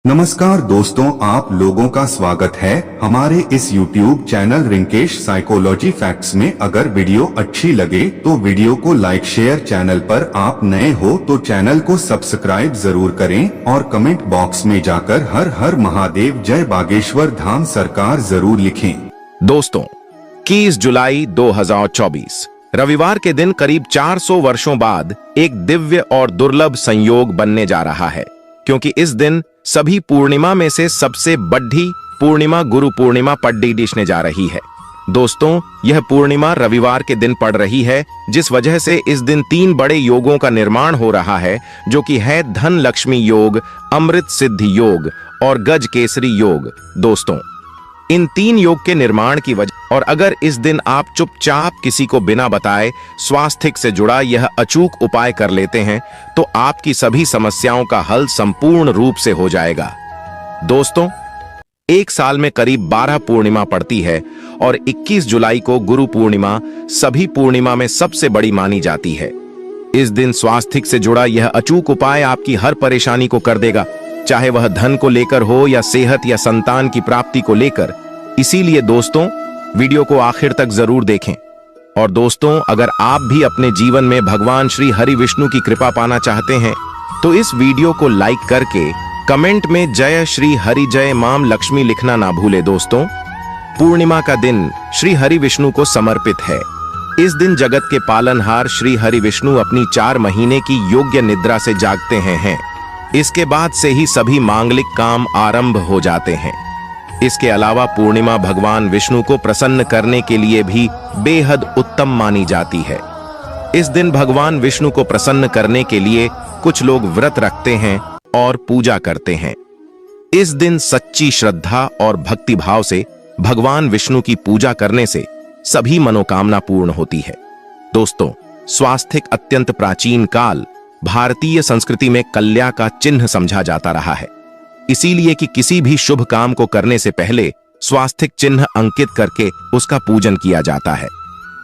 नमस्कार दोस्तों, आप लोगों का स्वागत है हमारे इस YouTube channel Rinkesh psychology facts में। अगर वीडियो अच्छी लगे तो वीडियो को लाइक शेयर, चैनल पर आप नए हो तो चैनल को सब्सक्राइब जरूर करें और कमेंट बॉक्स में जाकर हर हर महादेव जय बागेश्वर धाम सरकार जरूर लिखें। दोस्तों, 21 जुलाई 2024 रविवार के दिन करीब 400 वर्षों बाद एक दिव्य और दुर्लभ संयोग बनने जा रहा है, क्योंकि इस दिन सभी पूर्णिमा में से सबसे बड़ी पूर्णिमा गुरु पूर्णिमा पड़ने जा रही है। दोस्तों, यह पूर्णिमा रविवार के दिन पड़ रही है, जिस वजह से इस दिन 3 बड़े योगों का निर्माण हो रहा है, जो कि है धन लक्ष्मी योग, अमृत सिद्धि योग और गज केसरी योग। दोस्तों, इन 3 योग के निर्माण की वजह और अगर इस दिन आप चुपचाप किसी को बिना बताए स्वास्थ्य से जुड़ा यह अचूक उपाय कर लेते हैं तो आपकी सभी समस्याओं का हल संपूर्ण रूप से हो जाएगा। दोस्तों, एक साल में करीब 12 पूर्णिमा पड़ती है और 21 जुलाई को गुरु पूर्णिमा सभी पूर्णिमा में सबसे बड़ी मानी जाती है। इस दिन स्वास्थ्य से जुड़ा यह अचूक उपाय आपकी हर परेशानी को कर देगा, चाहे वह धन को लेकर हो या सेहत या संतान की प्राप्ति को लेकर। इसीलिए दोस्तों, वीडियो को आखिर तक जरूर देखें। और दोस्तों, अगर आप भी अपने जीवन में भगवान श्री हरि विष्णु की कृपा पाना चाहते हैं तो इस वीडियो को लाइक करके कमेंट में जय श्री हरि जय माम लक्ष्मी लिखना ना भूले। दोस्तों, पूर्णिमा का दिन श्री हरि विष्णु को समर्पित है। इस दिन जगत के पालनहार श्री हरि विष्णु अपनी 4 महीने की योग्य निद्रा से जागते हैं। इसके बाद से ही सभी मांगलिक काम आरंभ हो जाते हैं। इसके अलावा पूर्णिमा भगवान विष्णु को प्रसन्न करने के लिए भी बेहद उत्तम मानी जाती है। इस दिन भगवान विष्णु को प्रसन्न करने के लिए कुछ लोग व्रत रखते हैं और पूजा करते हैं। इस दिन सच्ची श्रद्धा और भक्ति भाव से भगवान विष्णु की पूजा करने से सभी मनोकामना पूर्ण होती है। दोस्तों, स्वास्थ्य अत्यंत प्राचीन काल भारतीय संस्कृति में कल्या का चिन्ह समझा जाता रहा है। इसीलिए कि किसी भी शुभ काम को करने से पहले स्वास्थ्य चिन्ह अंकित करके उसका पूजन किया जाता है।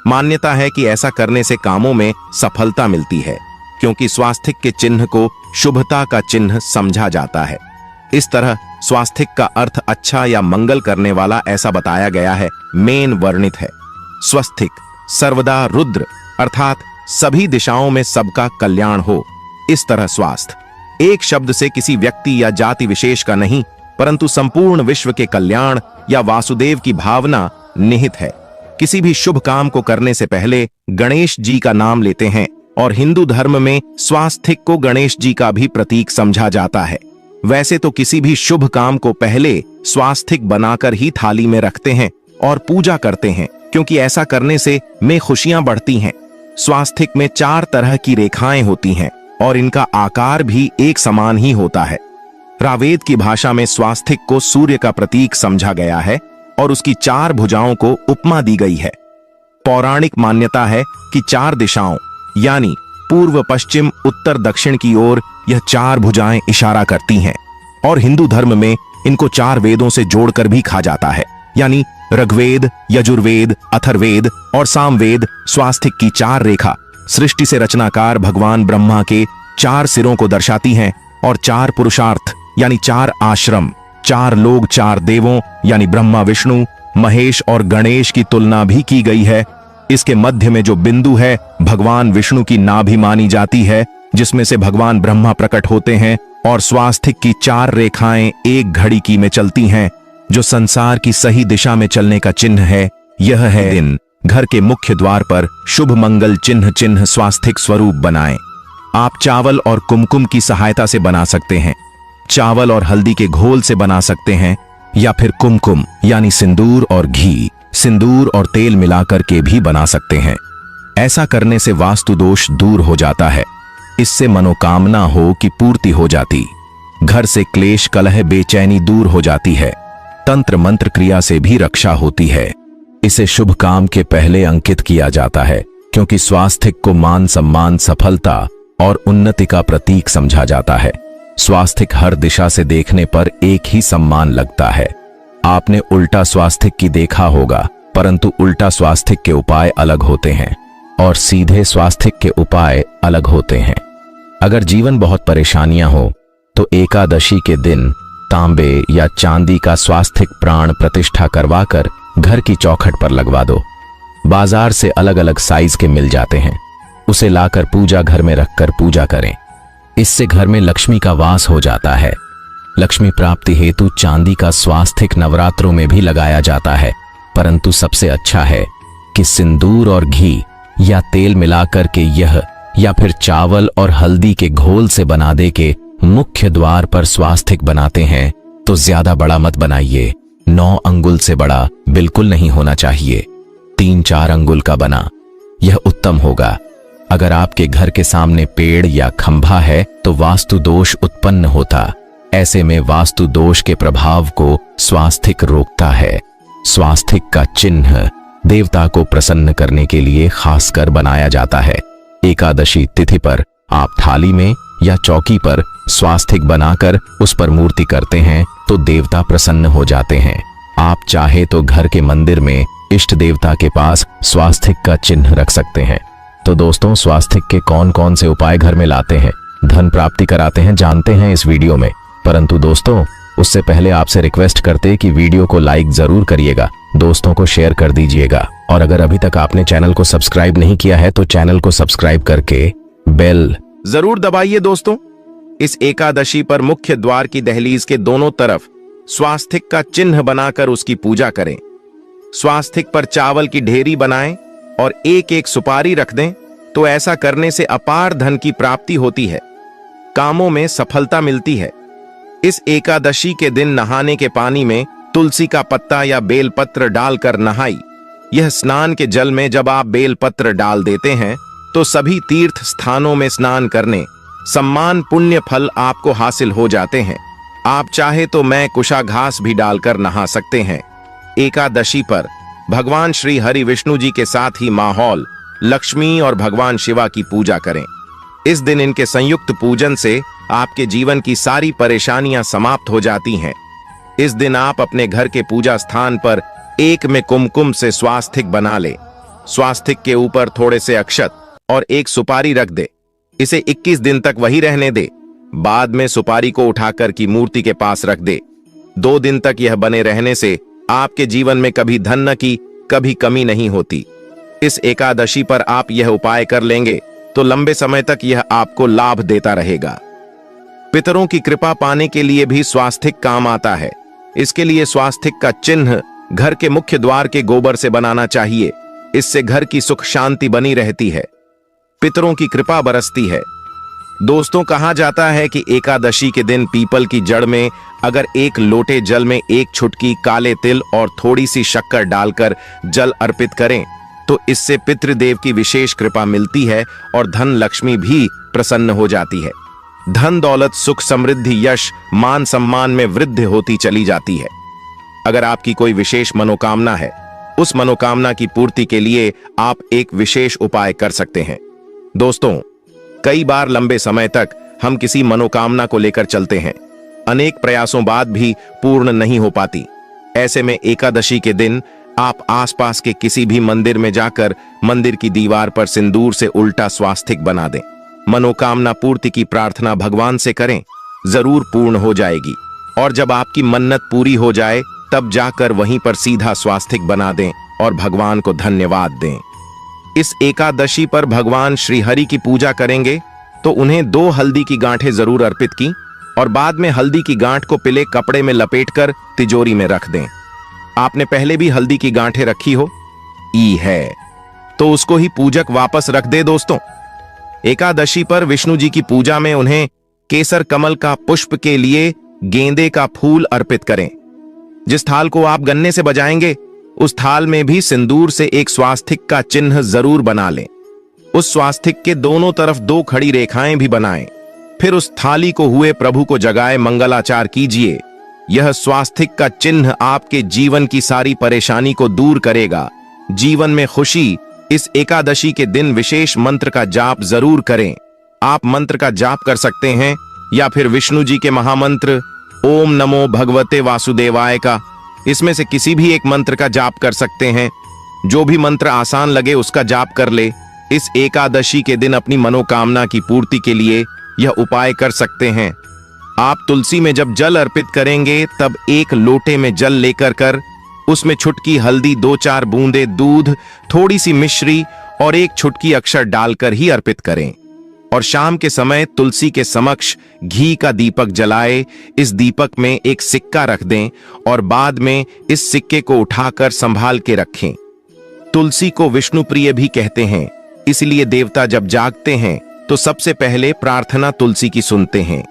मान्यता है कि ऐसा करने से कामों में सफलता मिलती है, क्योंकि स्वास्थ्य के चिन्ह को शुभता का चिन्ह समझा जाता है। इस तरह स्वास्थ्य का अर्थ अच्छा या मंगल करने वाला ऐसा बताया गया है, मेन वर्णित है। स्वस्तिक सर्वदा रुद्र, अर्थात सभी दिशाओं में सबका कल्याण हो। इस तरह स्वास्थ्य एक शब्द से किसी व्यक्ति या जाति विशेष का नहीं, परंतु संपूर्ण विश्व के कल्याण या वासुदेव की भावना निहित है। किसी भी शुभ काम को करने से पहले गणेश जी का नाम लेते हैं और हिंदू धर्म में स्वास्थ्य को गणेश जी का भी प्रतीक समझा जाता है। वैसे तो किसी भी शुभ काम को पहले स्वास्थ्य बनाकर ही थाली में रखते हैं और पूजा करते हैं, क्योंकि ऐसा करने से में खुशियां बढ़ती हैं। स्वास्थ्य में 4 तरह की रेखाएं होती हैं और इनका आकार भी एक समान ही होता है। रावेद की भाषा में स्वास्थ्य को सूर्य का प्रतीक समझा गया है और उसकी 4 भुजाओं को उपमा दी गई है। पौराणिक मान्यता है कि 4 दिशाओं यानी पूर्व, पश्चिम, उत्तर, दक्षिण की ओर यह 4 भुजाएं इशारा करती हैं और हिंदू धर्म में इनको 4 वेदों से जोड़कर भी कहा जाता है, यानी ऋग्वेद, यजुर्वेद, अथर्ववेद और सामवेद। स्वास्थ्य की 4 रेखा सृष्टि से रचनाकार भगवान ब्रह्मा के 4 सिरों को दर्शाती हैं और 4 पुरुषार्थ यानी 4 आश्रम, 4 लोग, 4 देवों यानी ब्रह्मा, विष्णु, महेश और गणेश की तुलना भी की गई है। इसके मध्य में जो बिंदु है भगवान विष्णु की नाभि मानी जाती है, जिसमें से भगवान ब्रह्मा प्रकट होते हैं और स्वास्थ्य की 4 रेखाएं एक घड़ी की में चलती हैं, जो संसार की सही दिशा में चलने का चिन्ह है। यह है दिन घर के मुख्य द्वार पर शुभ मंगल चिन्ह स्वास्तिक स्वरूप बनाएं। आप चावल और कुमकुम की सहायता से बना सकते हैं, चावल और हल्दी के घोल से बना सकते हैं, या फिर कुमकुम यानी सिंदूर और घी, सिंदूर और तेल मिलाकर के भी बना सकते हैं। ऐसा करने से वास्तु दोष दूर हो जाता है। इससे मनोकामना हो की पूर्ति हो जाती, घर से क्लेश, कलह, बेचैनी दूर हो जाती है। तंत्र मंत्र क्रिया से भी रक्षा होती है। इसे शुभ काम के पहले अंकित किया जाता है, क्योंकि स्वास्थ्य को मान सम्मान, सफलता और उन्नति का प्रतीक समझा जाता है। स्वास्थ्य हर दिशा से देखने पर एक ही सम्मान लगता है। आपने उल्टा स्वास्थ्य की देखा होगा, परंतु उल्टा स्वास्थ्य के उपाय अलग होते हैं और सीधे स्वास्थ्य के उपाय अलग होते हैं। अगर जीवन बहुत परेशानियां हो तो एकादशी के दिन तांबे या चांदी का स्वास्तिक प्राण प्रतिष्ठा करवाकर घर की चौखट पर लगवा दो। बाजार से अलग अलग साइज के मिल जाते हैं, उसे लाकर पूजा घर में रखकर पूजा करें। इससे घर में लक्ष्मी का वास हो जाता है। लक्ष्मी प्राप्ति हेतु चांदी का स्वास्तिक नवरात्रों में भी लगाया जाता है, परंतु सबसे अच्छा है कि सिंदूर और घी या तेल मिलाकर के यह या फिर चावल और हल्दी के घोल से बना दे के मुख्य द्वार पर स्वास्तिक बनाते हैं तो ज्यादा बड़ा मत बनाइए। 9 अंगुल से बड़ा बिल्कुल नहीं होना चाहिए। 3-4 अंगुल का बना यह उत्तम होगा। अगर आपके घर के सामने पेड़ या खंभा है तो वास्तु दोष उत्पन्न होता। ऐसे में वास्तु दोष के प्रभाव को स्वास्तिक रोकता है। स्वास्तिक का चिन्ह देवता को प्रसन्न करने के लिए खासकर बनाया जाता है। एकादशी तिथि पर आप थाली में या चौकी पर स्वास्तिक बनाकर उस पर मूर्ति करते हैं तो देवता प्रसन्न हो जाते हैं। आप चाहे तो घर के मंदिर में इष्ट देवता के पास स्वास्तिक का चिन्ह रख सकते हैं। तो दोस्तों, स्वास्तिक के कौन कौन से उपाय घर में लाते हैं, धन प्राप्ति कराते हैं, जानते हैं इस वीडियो में। परंतु दोस्तों, उससे पहले आपसे रिक्वेस्ट करते कि वीडियो को लाइक जरूर करिएगा, दोस्तों को शेयर कर दीजिएगा, और अगर अभी तक आपने चैनल को सब्सक्राइब नहीं किया है तो चैनल को सब्सक्राइब करके बेल जरूर दबाइए। दोस्तों, इस एकादशी पर मुख्य द्वार की दहलीज के दोनों तरफ स्वास्तिक का चिन्ह बनाकर उसकी पूजा करें। स्वास्तिक पर चावल की ढेरी बनाएं और एक एक सुपारी रख दें तो ऐसा करने से अपार धन की प्राप्ति होती है, कामों में सफलता मिलती है। इस एकादशी के दिन नहाने के पानी में तुलसी का पत्ता या बेलपत्र डालकर नहाई। यह स्नान के जल में जब आप बेलपत्र डाल देते हैं तो सभी तीर्थ स्थानों में स्नान करने सम्मान पुण्य फल आपको हासिल हो जाते हैं। आप चाहे तो मैं कुशा घास भी डालकर नहा सकते हैं। एकादशी पर भगवान श्री हरि विष्णु जी के साथ ही माहौल लक्ष्मी और भगवान शिवा की पूजा करें। इस दिन इनके संयुक्त पूजन से आपके जीवन की सारी परेशानियां समाप्त हो जाती हैं। इस दिन आप अपने घर के पूजा स्थान पर एक में कुमकुम से स्वास्तिक बना ले। स्वास्तिक के ऊपर थोड़े से अक्षत और एक सुपारी रख दे। इसे 21 दिन तक वही रहने दे। बाद में सुपारी को उठाकर की मूर्ति के पास रख दे। 2 दिन तक यह बने रहने से आपके जीवन में कभी धन की कभी कमी नहीं होती। इस एकादशी पर आप यह उपाय कर लेंगे तो लंबे समय तक यह आपको लाभ देता रहेगा। पितरों की कृपा पाने के लिए भी स्वास्तिक काम आता है। इसके लिए स्वास्तिक का चिन्ह घर के मुख्य द्वार के गोबर से बनाना चाहिए। इससे घर की सुख शांति बनी रहती है, पितरों की कृपा बरसती है। दोस्तों, कहा जाता है कि एकादशी के दिन पीपल की जड़ में अगर एक लोटे जल में 1 छुटकी काले तिल और थोड़ी सी शक्कर डालकर जल अर्पित करें तो इससे पितृदेव की विशेष कृपा मिलती है और धन लक्ष्मी भी प्रसन्न हो जाती है। धन दौलत सुख समृद्धि यश मान सम्मान में वृद्धि होती चली जाती है। अगर आपकी कोई विशेष मनोकामना है, उस मनोकामना की पूर्ति के लिए आप एक विशेष उपाय कर सकते हैं। दोस्तों, कई बार लंबे समय तक हम किसी मनोकामना को लेकर चलते हैं, अनेक प्रयासों बाद भी पूर्ण नहीं हो पाती। ऐसे में एकादशी के दिन आप आसपास के किसी भी मंदिर में जाकर मंदिर की दीवार पर सिंदूर से उल्टा स्वास्तिक बना दें। मनोकामना पूर्ति की प्रार्थना भगवान से करें, जरूर पूर्ण हो जाएगी। और जब आपकी मन्नत पूरी हो जाए तब जाकर वहीं पर सीधा स्वास्तिक बना दें और भगवान को धन्यवाद दें। इस एकादशी पर भगवान श्री हरि की पूजा करेंगे तो उन्हें 2 हल्दी की गांठें जरूर अर्पित की और बाद में हल्दी की गांठ को पीले कपड़े में लपेटकर तिजोरी में रख दें। आपने पहले भी हल्दी की गांठें रखी हो है तो उसको ही पूजक वापस रख दे। दोस्तों, एकादशी पर विष्णु जी की पूजा में उन्हें केसर कमल का पुष्प के लिए गेंदे का फूल अर्पित करें। जिस थाल को आप गन्ने से बजाएंगे उस थाल में भी सिंदूर से एक स्वास्तिक का चिन्ह जरूर बना लें। उस स्वास्तिक के दोनों तरफ 2 खड़ी रेखाएं भी बनाएं। फिर उस थाली को हुए प्रभु को जगाए मंगलाचार कीजिए। यह स्वास्तिक का चिन्ह आपके जीवन की सारी परेशानी को दूर करेगा, जीवन में खुशी। इस एकादशी के दिन विशेष मंत्र का जाप जरूर करें। आप मंत्र का जाप कर सकते हैं या फिर विष्णु जी के महामंत्र ओम नमो भगवते वासुदेवाय का, इसमें से किसी भी एक मंत्र का जाप कर सकते हैं। जो भी मंत्र आसान लगे उसका जाप कर ले। इस एकादशी के दिन अपनी मनोकामना की पूर्ति के लिए यह उपाय कर सकते हैं। आप तुलसी में जब जल अर्पित करेंगे तब एक लोटे में जल लेकर कर उसमें छुटकी हल्दी, 2-4 बूंदे दूध, थोड़ी सी मिश्री और एक छुटकी अक्षर डालकर ही अर्पित करें। और शाम के समय तुलसी के समक्ष घी का दीपक जलाए। इस दीपक में एक सिक्का रख दें और बाद में इस सिक्के को उठाकर संभाल के रखें। तुलसी को विष्णु प्रिय भी कहते हैं, इसलिए देवता जब जागते हैं तो सबसे पहले प्रार्थना तुलसी की सुनते हैं।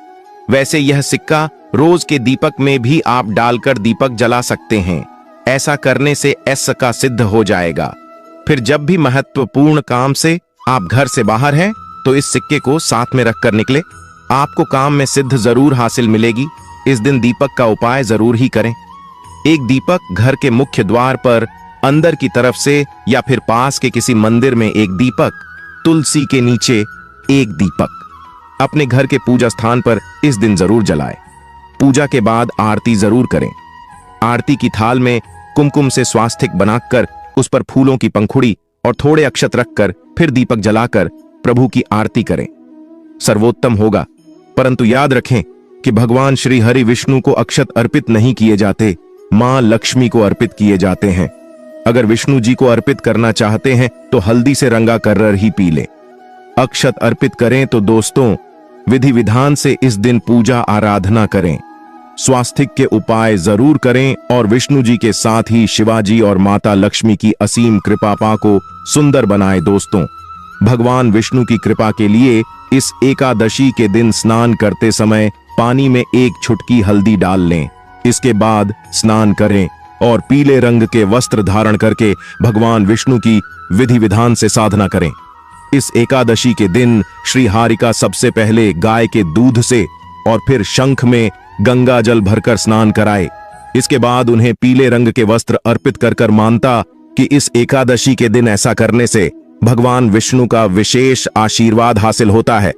वैसे यह सिक्का रोज के दीपक में भी आप डालकर दीपक जला सकते हैं। ऐसा करने से ऐसा का सिद्ध हो जाएगा। फिर जब भी महत्वपूर्ण काम से आप घर से बाहर हैं तो इस सिक्के को साथ में रखकर निकले। आपको काम में सिद्ध जरूर हासिल मिलेगी। इस दिन दीपक का उपाय जरूर ही करें। एक दीपक घर के मुख्य द्वार पर अंदर की तरफ से या फिर पास के किसी मंदिर में एक दीपक, तुलसी के नीचे एक दीपक अपने घर के पूजा स्थान पर इस दिन जरूर जलाएं। पूजा के बाद आरती जरूर करें। आरती की थाल में कुमकुम से स्वास्तिक बनाकर उस पर फूलों की पंखुड़ी और थोड़े अक्षत रखकर फिर दीपक जलाकर प्रभु की आरती करें। सर्वोत्तम होगा। परंतु याद रखें कि भगवान श्री हरि विष्णु को अक्षत अर्पित नहीं किए जाते, मां लक्ष्मी को अर्पित किए जाते हैं। अगर विष्णु जी को अर्पित करना चाहते हैं तो हल्दी से रंगा कर्रर ही पी लें। अक्षत अर्पित करें तो दोस्तों विधि विधान से इस दिन पूजा आराधना करें। स्वास्तिक के उपाय जरूर करें और विष्णु जी के साथ ही शिवाजी और माता लक्ष्मी की असीम कृपा को सुंदर बनाएं। दोस्तों, भगवान विष्णु की कृपा के लिए इस एकादशी के दिन स्नान करते समय पानी में एक छुटकी हल्दी डाल लें। इसके बाद स्नान करें और पीले रंग के वस्त्र धारण करके भगवान विष्णु की विधि विधान से साधना करें। इस एकादशी के दिन श्री हारिका सबसे पहले गाय के दूध से और फिर शंख में गंगा जल भरकर स्नान कराए। इसके बाद उन्हें पीले रंग के वस्त्र अर्पित कर मानता कि इस एकादशी के दिन ऐसा करने से भगवान विष्णु का विशेष आशीर्वाद हासिल होता है।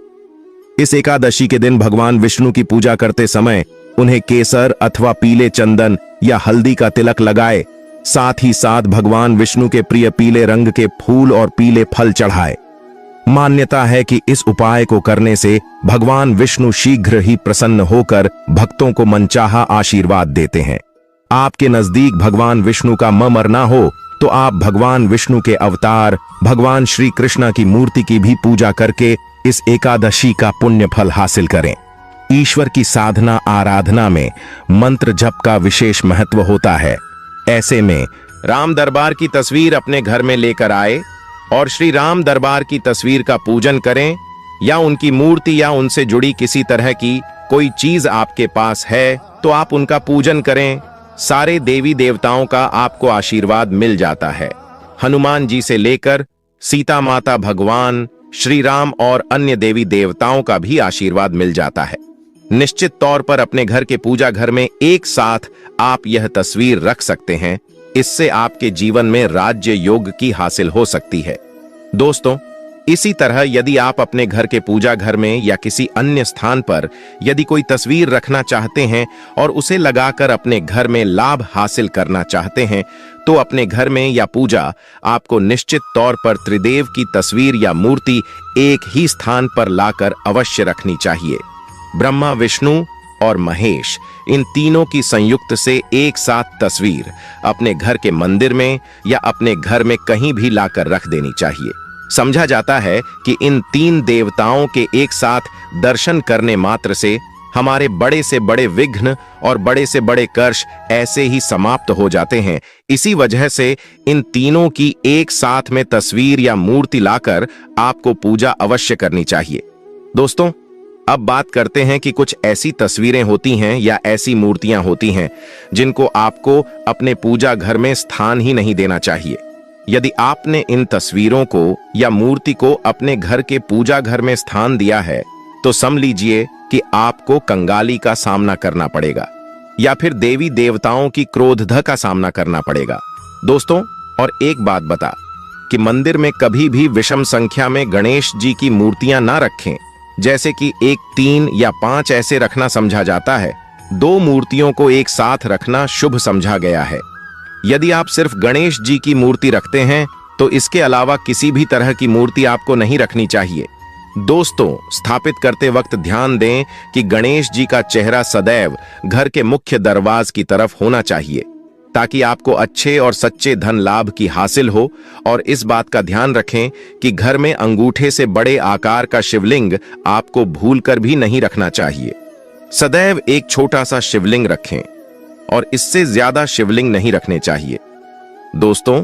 इस एकादशी के दिन भगवान विष्णु की पूजा करते समय उन्हें केसर अथवा पीले चंदन या हल्दी का तिलक लगाए। साथ ही साथ भगवान विष्णु के प्रिय पीले रंग के फूल और पीले फल चढ़ाए। मान्यता है कि इस उपाय को करने से भगवान विष्णु शीघ्र ही प्रसन्न होकर भक्तों को मनचाहा आशीर्वाद देते हैं। आपके नजदीक भगवान विष्णु का मरना हो तो आप भगवान विष्णु के अवतार भगवान श्री कृष्ण की मूर्ति की भी पूजा करके इस एकादशी का पुण्य फल हासिल करें। ईश्वर की साधना आराधना में मंत्र जप का विशेष महत्व होता है। ऐसे में राम दरबार की तस्वीर अपने घर में लेकर आए और श्री राम दरबार की तस्वीर का पूजन करें, या उनकी मूर्ति या उनसे जुड़ी किसी तरह की कोई चीज आपके पास है तो आप उनका पूजन करें। सारे देवी देवताओं का आपको आशीर्वाद मिल जाता है। हनुमान जी से लेकर सीता माता, भगवान श्री राम और अन्य देवी देवताओं का भी आशीर्वाद मिल जाता है। निश्चित तौर पर अपने घर के पूजा घर में एक साथ आप यह तस्वीर रख सकते हैं। इससे आपके जीवन में राज्य योग की हासिल हो सकती है। दोस्तों, इसी तरह यदि आप अपने घर के पूजा घर में या किसी अन्य स्थान पर यदि कोई तस्वीर रखना चाहते हैं और उसे लगाकर अपने घर में लाभ हासिल करना चाहते हैं तो अपने घर में या पूजा आपको निश्चित तौर पर त्रिदेव की तस्वीर या मूर्ति एक ही स्थान पर लाकर अवश्य रखनी चाहिए। ब्रह्मा, विष्णु और महेश, इन तीनों की संयुक्त से एक साथ तस्वीर अपने घर के मंदिर में या अपने घर में कहीं भी लाकर रख देनी चाहिए। समझा जाता है कि इन तीन देवताओं के एक साथ दर्शन करने मात्र से हमारे बड़े से बड़े विघ्न और बड़े से बड़े कर्ष ऐसे ही समाप्त हो जाते हैं। इसी वजह से इन तीनों की एक साथ में तस्वीर या मूर्ति लाकर आपको पूजा अवश्य करनी चाहिए। दोस्तों, अब बात करते हैं कि कुछ ऐसी तस्वीरें होती हैं या ऐसी मूर्तियां होती हैं जिनको आपको अपने पूजा घर में स्थान ही नहीं देना चाहिए। यदि आपने इन तस्वीरों को या मूर्ति को अपने घर के पूजा घर में स्थान दिया है तो समझ लीजिए कि आपको कंगाली का सामना करना पड़ेगा या फिर देवी देवताओं की क्रोध का सामना करना पड़ेगा। दोस्तों, और एक बात बता कि मंदिर में कभी भी विषम संख्या में गणेश जी की मूर्तियां ना रखें। जैसे कि 1, 3 या 5 ऐसे रखना समझा जाता है। 2 मूर्तियों को एक साथ रखना शुभ समझा गया है। यदि आप सिर्फ गणेश जी की मूर्ति रखते हैं तो इसके अलावा किसी भी तरह की मूर्ति आपको नहीं रखनी चाहिए। दोस्तों, स्थापित करते वक्त ध्यान दें कि गणेश जी का चेहरा सदैव घर के मुख्य दरवाजे की तरफ होना चाहिए, ताकि आपको अच्छे और सच्चे धन लाभ की हासिल हो। और इस बात का ध्यान रखें कि घर में अंगूठे से बड़े आकार का शिवलिंग आपको भूलकर भी नहीं रखना चाहिए। सदैव एक छोटा सा शिवलिंग रखें और इससे ज्यादा शिवलिंग नहीं रखने चाहिए। दोस्तों,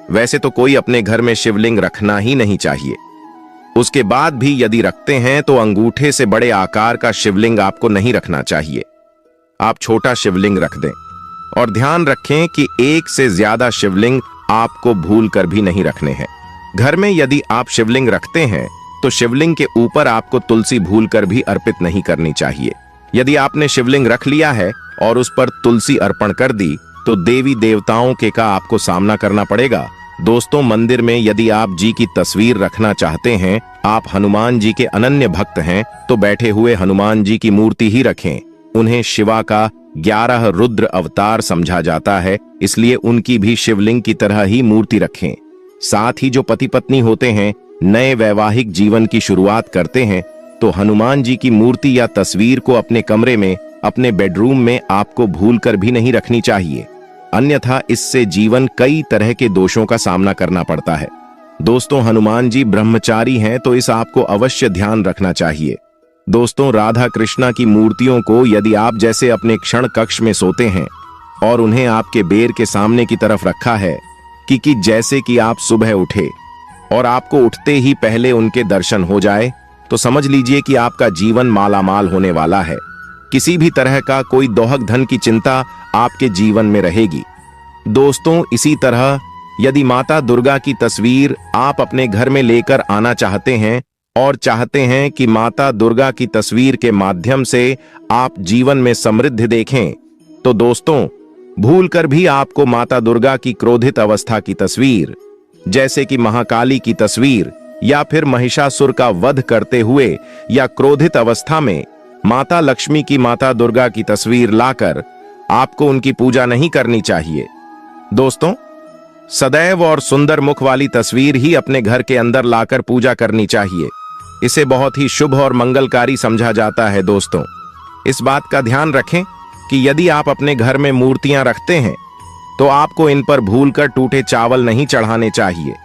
वैसे तो कोई अपने घर में शिवलिंग रखना ही नहीं चाहिए, उसके बाद भी यदि रखते हैं तो अंगूठे से बड़े आकार का शिवलिंग आपको नहीं रखना चाहिए। आप छोटा शिवलिंग रख दें और ध्यान रखें कि एक से ज्यादा शिवलिंग आपको भूल कर भी नहीं रखने हैं। घर में यदि आप शिवलिंग रखते हैं तो शिवलिंग के ऊपर आपको तुलसी भूल कर भी अर्पित नहीं करनी चाहिए। यदि आपने शिवलिंग रख लिया है और उस पर तुलसी अर्पण कर दी तो देवी देवताओं के का आपको सामना करना पड़ेगा। दोस्तों, मंदिर में यदि आप जी की तस्वीर रखना चाहते हैं, आप हनुमान जी के अनन्य भक्त हैं, तो बैठे हुए हनुमान जी की मूर्ति ही रखें। उन्हें शिवा का 11 रुद्र अवतार समझा जाता है, इसलिए उनकी भी शिवलिंग की तरह ही मूर्ति रखें। साथ ही जो पति पत्नी होते हैं, नए वैवाहिक जीवन की शुरुआत करते हैं, तो हनुमान जी की मूर्ति या तस्वीर को अपने कमरे में, अपने बेडरूम में आपको भूलकर भी नहीं रखनी चाहिए, अन्यथा इससे जीवन कई तरह के दोषों का सामना करना पड़ता है। दोस्तों, हनुमान जी ब्रह्मचारी हैं, तो इस आपको अवश्य ध्यान रखना चाहिए। दोस्तों, राधा कृष्णा की मूर्तियों को यदि आप जैसे अपने क्षण कक्ष में सोते हैं और उन्हें आपके बेर के सामने की तरफ रखा है कि जैसे कि आप सुबह उठे और आपको उठते ही पहले उनके दर्शन हो जाए, तो समझ लीजिए कि आपका जीवन मालामाल होने वाला है। किसी भी तरह का कोई दोहक धन की चिंता आपके जीवन में रहेगी। दोस्तों, इसी तरह यदि माता दुर्गा की तस्वीर आप अपने घर में लेकर आना चाहते हैं और चाहते हैं कि माता दुर्गा की तस्वीर के माध्यम से आप जीवन में समृद्धि देखें, तो दोस्तों, भूलकर भी आपको माता दुर्गा की क्रोधित अवस्था की तस्वीर, जैसे कि महाकाली की तस्वीर या फिर महिषासुर का वध करते हुए या क्रोधित अवस्था में माता लक्ष्मी की, माता दुर्गा की तस्वीर लाकर आपको उनकी पूजा नहीं करनी चाहिए। दोस्तों, सदैव और सुंदर मुख वाली तस्वीर ही अपने घर के अंदर लाकर पूजा करनी चाहिए। इसे बहुत ही शुभ और मंगलकारी समझा जाता है। दोस्तों, इस बात का ध्यान रखें कि यदि आप अपने घर में मूर्तियां रखते हैं तो आपको इन पर भूलकर टूटे चावल नहीं चढ़ाने चाहिए,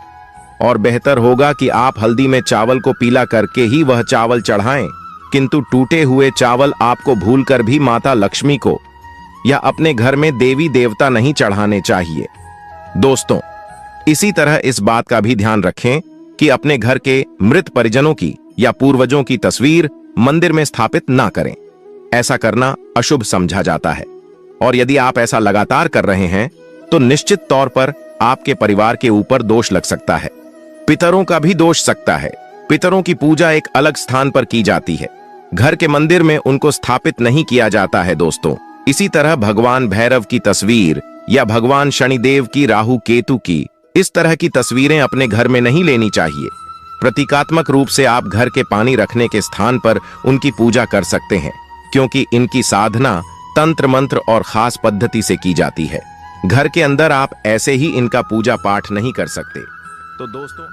और बेहतर होगा कि आप हल्दी में चावल को पीला करके ही वह चावल चढ़ाएं, किंतु टूटे हुए चावल आपको भूलकर भी माता लक्ष्मी को या अपने घर में देवी देवता नहीं चढ़ाने चाहिए। दोस्तों, इसी तरह इस बात का भी ध्यान रखें कि अपने घर के मृत परिजनों की या पूर्वजों की तस्वीर मंदिर में स्थापित ना करें। ऐसा करना अशुभ समझा जाता है, और यदि आप ऐसा लगातार कर रहे हैं तो निश्चित तौर पर आपके परिवार के ऊपर दोष लग सकता है। पितरों का भी दोष सकता है। पितरों की पूजा एक अलग स्थान पर की जाती है, घर के मंदिर में उनको स्थापित नहीं किया जाता है। दोस्तों, इसी तरह भगवान भैरव की तस्वीर या भगवान शनिदेव की, राहु केतु की, इस तरह की तस्वीरें अपने घर में नहीं लेनी चाहिए। प्रतीकात्मक रूप से आप घर के पानी रखने के स्थान पर उनकी पूजा कर सकते हैं, क्योंकि इनकी साधना तंत्र मंत्र और खास पद्धति से की जाती है। घर के अंदर आप ऐसे ही इनका पूजा पाठ नहीं कर सकते। तो दोस्तों,